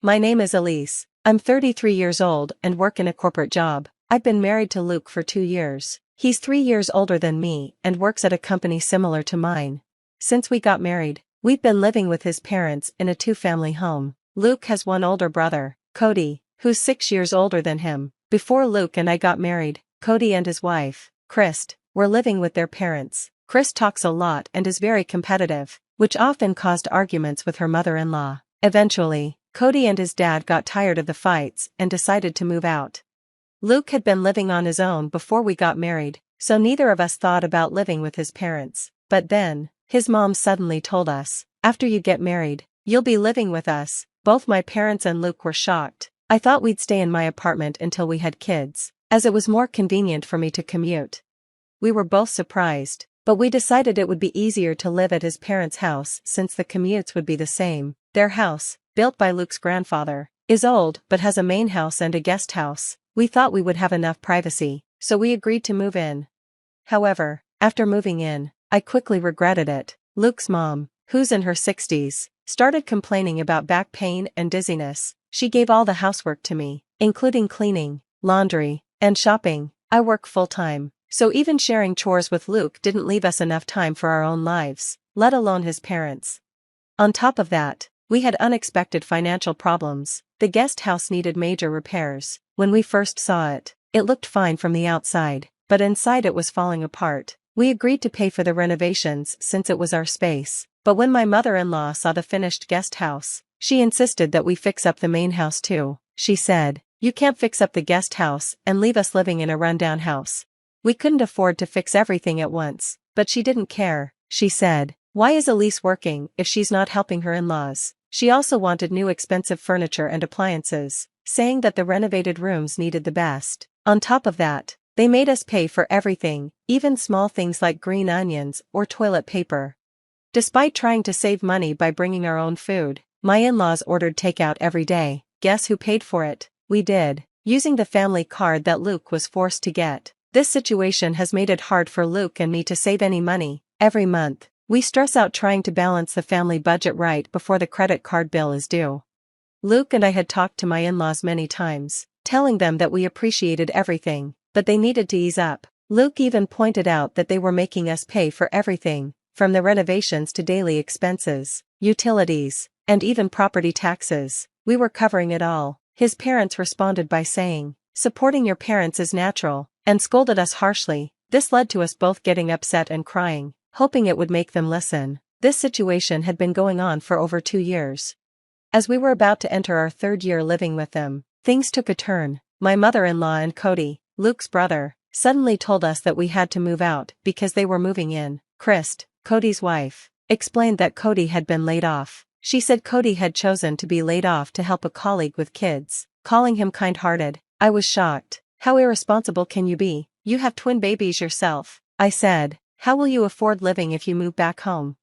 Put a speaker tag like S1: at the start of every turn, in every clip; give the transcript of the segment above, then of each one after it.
S1: My name is Elise. I'm 33 years old and work in a corporate job. I've been married to Luke for 2 years. He's 3 years older than me and works at a company similar to mine. Since we got married, we've been living with his parents in a 2-family home. Luke has one older brother, Cody, who's 6 years older than him. Before Luke and I got married, Cody and his wife, Chris, were living with their parents. Chris talks a lot and is very competitive, which often caused arguments with her mother-in-law. Eventually, Cody and his dad got tired of the fights and decided to move out. Luke had been living on his own before we got married, so neither of us thought about living with his parents. But then, his mom suddenly told us, "After you get married, you'll be living with us." Both my parents and Luke were shocked. I thought we'd stay in my apartment until we had kids, as it was more convenient for me to commute. We were both surprised, but we decided it would be easier to live at his parents' house since the commutes would be the same. Their house, built by Luke's grandfather, is old but has a main house and a guest house. We thought we would have enough privacy, so we agreed to move in. However, after moving in, I quickly regretted it. Luke's mom, who's in her 60s, started complaining about back pain and dizziness. She gave all the housework to me, including cleaning, laundry, and shopping. I work full-time, so even sharing chores with Luke didn't leave us enough time for our own lives, let alone his parents. On top of that, we had unexpected financial problems. The guest house needed major repairs. When we first saw it, it looked fine from the outside, but inside it was falling apart. We agreed to pay for the renovations since it was our space, but when my mother-in-law saw the finished guest house, she insisted that we fix up the main house too. She said, "You can't fix up the guest house and leave us living in a rundown house." We couldn't afford to fix everything at once, but she didn't care. She said, "Why is Elise working if she's not helping her in-laws?" She also wanted new expensive furniture and appliances, saying that the renovated rooms needed the best. On top of that, they made us pay for everything, even small things like green onions or toilet paper. Despite trying to save money by bringing our own food, my in-laws ordered takeout every day. Guess who paid for it? We did, using the family card that Luke was forced to get. This situation has made it hard for Luke and me to save any money. Every month, we stress out trying to balance the family budget right before the credit card bill is due. Luke and I had talked to my in-laws many times, telling them that we appreciated everything, but they needed to ease up. Luke even pointed out that they were making us pay for everything, from the renovations to daily expenses, utilities, and even property taxes. We were covering it all. His parents responded by saying, "Supporting your parents is natural," and scolded us harshly. This led to us both getting upset and crying, hoping it would make them listen. This situation had been going on for over 2 years. As we were about to enter our 3rd year living with them, things took a turn. My mother-in-law and Cody, Luke's brother, suddenly told us that we had to move out because they were moving in. Chris, Cody's wife, explained that Cody had been laid off. She said Cody had chosen to be laid off to help a colleague with kids, calling him kind-hearted. I was shocked. "How irresponsible can you be? You have twin babies yourself." I said, "How will you afford living if you move back home?"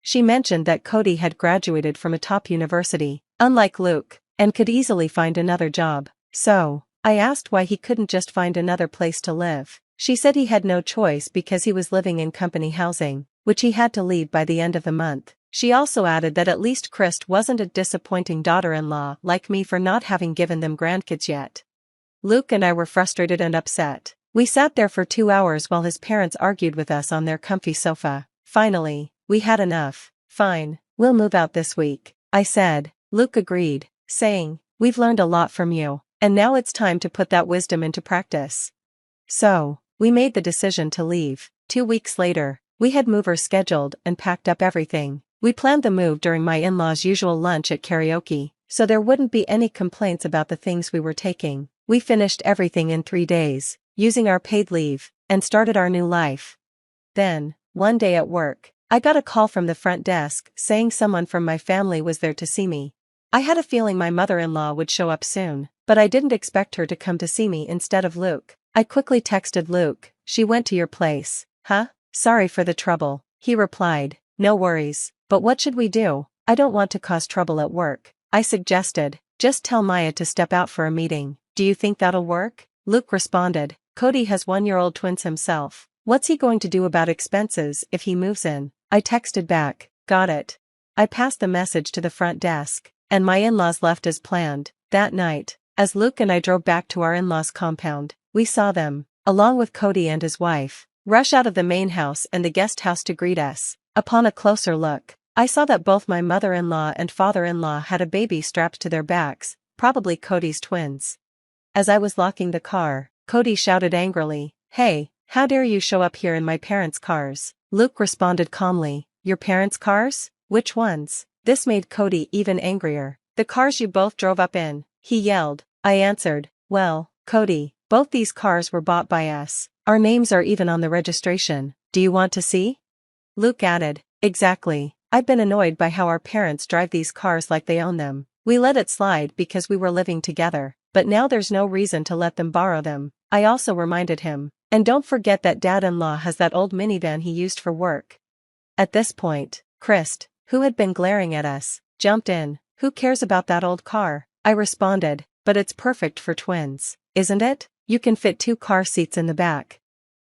S1: She mentioned that Cody had graduated from a top university, unlike Luke, and could easily find another job. So, I asked why he couldn't just find another place to live. She said he had no choice because he was living in company housing, which he had to leave by the end of the month. She also added that at least Chris wasn't a disappointing daughter-in-law like me for not having given them grandkids yet. Luke and I were frustrated and upset. We sat there for 2 hours while his parents argued with us on their comfy sofa. Finally, we had enough. "Fine, we'll move out this week," I said. Luke agreed, saying, "We've learned a lot from you, and now it's time to put that wisdom into practice." So, we made the decision to leave. 2 weeks later, we had movers scheduled and packed up everything. We planned the move during my in-laws' usual lunch at karaoke, so there wouldn't be any complaints about the things we were taking. We finished everything in 3 days, using our paid leave, and started our new life. Then, one day at work, I got a call from the front desk saying someone from my family was there to see me. I had a feeling my mother-in-law would show up soon, but I didn't expect her to come to see me instead of Luke. I quickly texted Luke, "She went to your place." "Huh? Sorry for the trouble," he replied. "No worries, but what should we do? I don't want to cause trouble at work." I suggested, "Just tell Maya to step out for a meeting. Do you think that'll work?" Luke responded, "Cody has 1-year-old twins himself. What's he going to do about expenses if he moves in?" I texted back, "Got it." I passed the message to the front desk, and my in-laws left as planned. That night, as Luke and I drove back to our in-laws' compound, we saw them, along with Cody and his wife, rush out of the main house and the guest house to greet us. Upon a closer look, I saw that both my mother-in-law and father-in-law had a baby strapped to their backs, probably Cody's twins. As I was locking the car, Cody shouted angrily, "Hey, how dare you show up here in my parents' cars?" Luke responded calmly, "Your parents' cars? Which ones?" This made Cody even angrier. "The cars you both drove up in," he yelled. I answered, "Well, Cody, both these cars were bought by us. Our names are even on the registration. Do you want to see?" Luke added, "Exactly. I've been annoyed by how our parents drive these cars like they own them. We let it slide because we were living together, but now there's no reason to let them borrow them." I also reminded him, "And don't forget that dad-in-law has that old minivan he used for work." At this point, Christ, who had been glaring at us, jumped in. "Who cares about that old car?" I responded, "But it's perfect for twins, isn't it? You can fit 2 car seats in the back."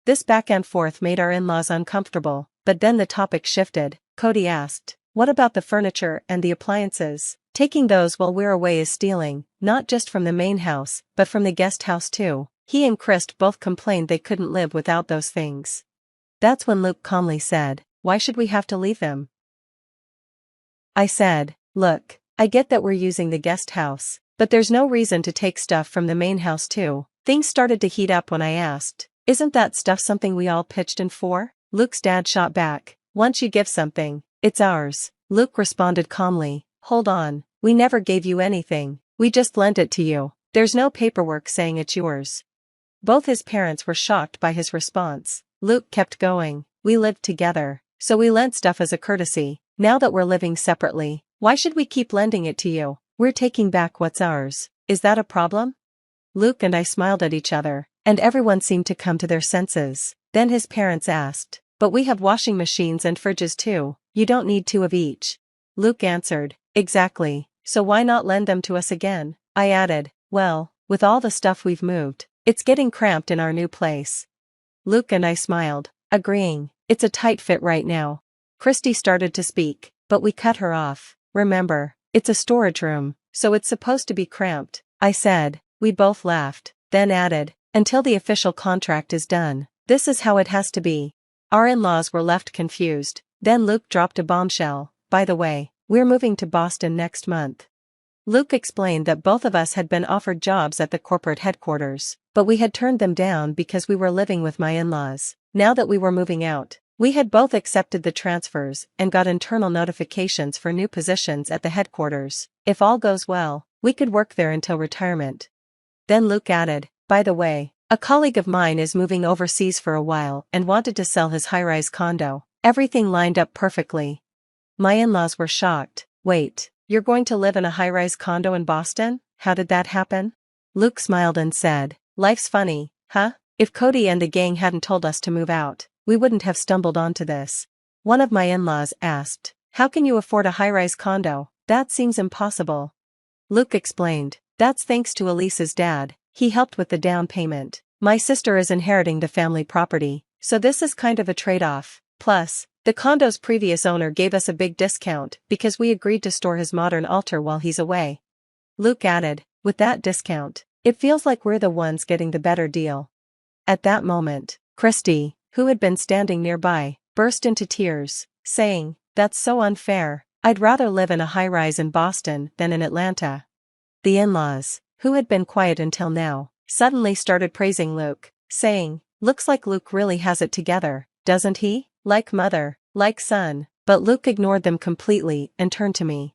S1: This back and forth made our in-laws uncomfortable, but then the topic shifted. Cody asked, "What about the furniture and the appliances? Taking those while we're away is stealing, not just from the main house, but from the guest house too." He and Christ both complained they couldn't live without those things. That's when Luke calmly said, "Why should we have to leave them?" I said, "Look, I get that we're using the guest house, but there's no reason to take stuff from the main house too." Things started to heat up when I asked, "Isn't that stuff something we all pitched in for?" Luke's dad shot back, "Once you give something, it's ours." Luke responded calmly, "Hold on, we never gave you anything, we just lent it to you. There's no paperwork saying it's yours." Both his parents were shocked by his response. Luke kept going, "We lived together, so we lent stuff as a courtesy. Now that we're living separately, why should we keep lending it to you? We're taking back what's ours. Is that a problem?" Luke and I smiled at each other, and everyone seemed to come to their senses. Then his parents asked, "But we have washing machines and fridges too, you don't need 2 of each." Luke answered, "Exactly, so why not lend them to us again?" I added, "Well, with all the stuff we've moved, it's getting cramped in our new place." Luke and I smiled, agreeing, "It's a tight fit right now." Christy started to speak, but we cut her off. "Remember, it's a storage room, so it's supposed to be cramped," I said. We both laughed, then added, "Until the official contract is done, this is how it has to be." Our in-laws were left confused. Then Luke dropped a bombshell, "By the way, we're moving to Boston next month." Luke explained that both of us had been offered jobs at the corporate headquarters, but we had turned them down because we were living with my in-laws. Now that we were moving out, we had both accepted the transfers and got internal notifications for new positions at the headquarters. If all goes well, we could work there until retirement. Then Luke added, "By the way, a colleague of mine is moving overseas for a while and wanted to sell his high-rise condo." Everything lined up perfectly. My in-laws were shocked. "Wait, you're going to live in a high-rise condo in Boston? How did that happen?" Luke smiled and said, "Life's funny, huh? If Cody and the gang hadn't told us to move out, we wouldn't have stumbled onto this." One of my in-laws asked, "How can you afford a high-rise condo? That seems impossible." Luke explained, "That's thanks to Elise's dad, he helped with the down payment. My sister is inheriting the family property, so this is kind of a trade-off. Plus, the condo's previous owner gave us a big discount because we agreed to store his modern altar while he's away." Luke added, "With that discount, it feels like we're the ones getting the better deal." At that moment, Christy, who had been standing nearby, burst into tears, saying, "That's so unfair. I'd rather live in a high-rise in Boston than in Atlanta." The in-laws, who had been quiet until now, suddenly started praising Luke, saying, "Looks like Luke really has it together, doesn't he? Like mother, like son." But Luke ignored them completely and turned to me.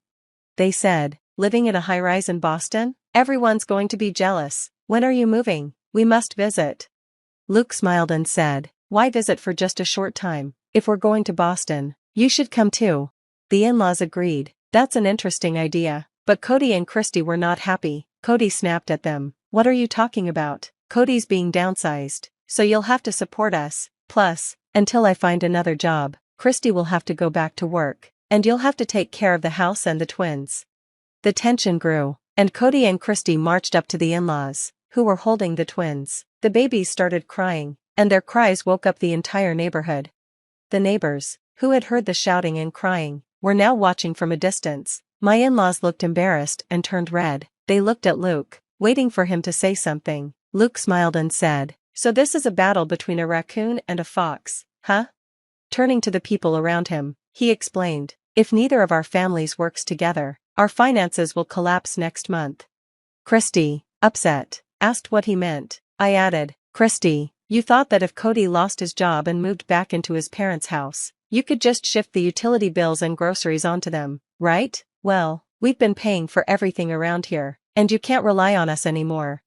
S1: They said, "Living in a high-rise in Boston? Everyone's going to be jealous. When are you moving? We must visit." Luke smiled and said, "Why visit for just a short time? If we're going to Boston, you should come too." The in-laws agreed, "That's an interesting idea." But Cody and Christy were not happy. Cody snapped at them, "What are you talking about? Cody's being downsized, so you'll have to support us. Plus, until I find another job, Christy will have to go back to work, and you'll have to take care of the house and the twins." The tension grew, and Cody and Christy marched up to the in-laws, who were holding the twins. The babies started crying, and their cries woke up the entire neighborhood. The neighbors, who had heard the shouting and crying, were now watching from a distance. My in-laws looked embarrassed and turned red. They looked at Luke, waiting for him to say something. Luke smiled and said, "So this is a battle between a raccoon and a fox, huh?" Turning to the people around him, he explained, "If neither of our families works together, our finances will collapse next month." Christy, upset, asked what he meant. I added, "Christy, you thought that if Cody lost his job and moved back into his parents' house, you could just shift the utility bills and groceries onto them, right? Well, we've been paying for everything around here, and you can't rely on us anymore."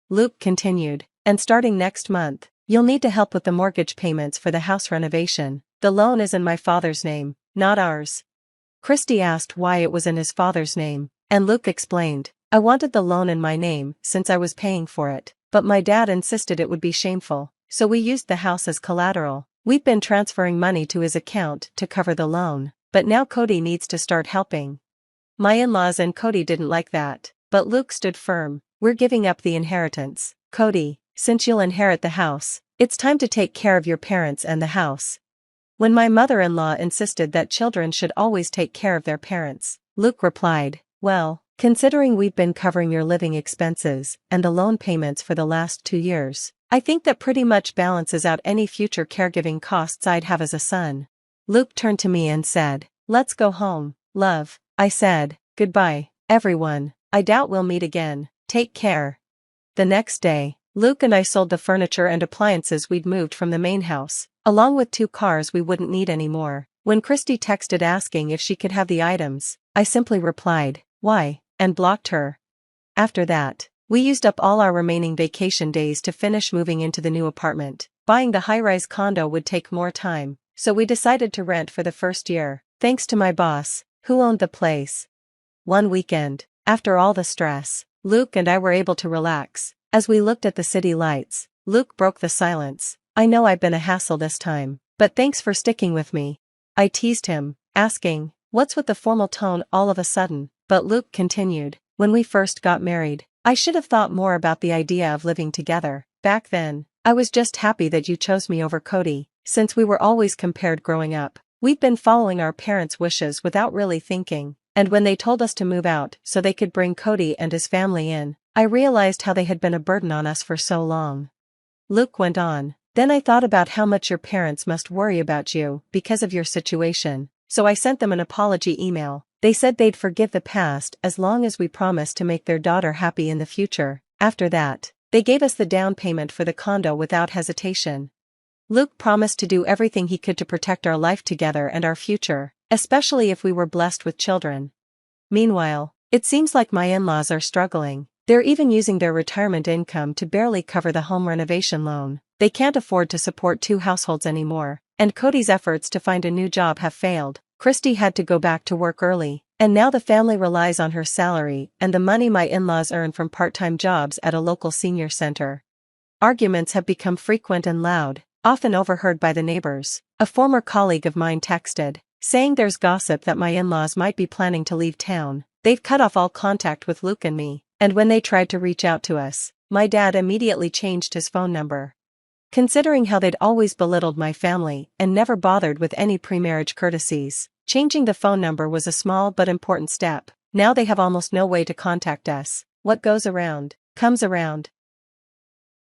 S1: Luke continued, "And starting next month, you'll need to help with the mortgage payments for the house renovation. The loan is in my father's name, not ours." Christy asked why it was in his father's name, and Luke explained, "I wanted the loan in my name since I was paying for it, but my dad insisted it would be shameful, so we used the house as collateral. We've been transferring money to his account to cover the loan, but now Cody needs to start helping." My in-laws and Cody didn't like that, but Luke stood firm. "We're giving up the inheritance, Cody, since you'll inherit the house. It's time to take care of your parents and the house." When my mother-in-law insisted that children should always take care of their parents, Luke replied, "Well, considering we've been covering your living expenses and the loan payments for the last 2 years, I think that pretty much balances out any future caregiving costs I'd have as a son." Luke turned to me and said, "Let's go home, love." I said, "Goodbye, everyone. I doubt we'll meet again. Take care." The next day, Luke and I sold the furniture and appliances we'd moved from the main house, along with 2 cars we wouldn't need anymore. When Christy texted asking if she could have the items, I simply replied, "Why?" and blocked her. After that, we used up all our remaining vacation days to finish moving into the new apartment. Buying the high-rise condo would take more time, so we decided to rent for the first year, thanks to my boss, who owned the place. One weekend, after all the stress, Luke and I were able to relax. As we looked at the city lights, Luke broke the silence. "I know I've been a hassle this time, but thanks for sticking with me." I teased him, asking, "What's with the formal tone all of a sudden?" But Luke continued, "When we first got married, I should have thought more about the idea of living together. Back then, I was just happy that you chose me over Cody, since we were always compared growing up. We've been following our parents' wishes without really thinking, and when they told us to move out so they could bring Cody and his family in, I realized how they had been a burden on us for so long." Luke went on, "Then I thought about how much your parents must worry about you because of your situation, so I sent them an apology email. They said they'd forgive the past as long as we promised to make their daughter happy in the future. After that, they gave us the down payment for the condo without hesitation." Luke promised to do everything he could to protect our life together and our future, especially if we were blessed with children. Meanwhile, it seems like my in-laws are struggling. They're even using their retirement income to barely cover the home renovation loan. They can't afford to support 2 households anymore, and Cody's efforts to find a new job have failed. Christy had to go back to work early, and now the family relies on her salary and the money my in-laws earn from part-time jobs at a local senior center. Arguments have become frequent and loud, often overheard by the neighbors. A former colleague of mine texted, saying there's gossip that my in-laws might be planning to leave town. They've cut off all contact with Luke and me, and when they tried to reach out to us, my dad immediately changed his phone number. Considering how they'd always belittled my family and never bothered with any pre-marriage courtesies, changing the phone number was a small but important step. Now they have almost no way to contact us. What goes around, comes around.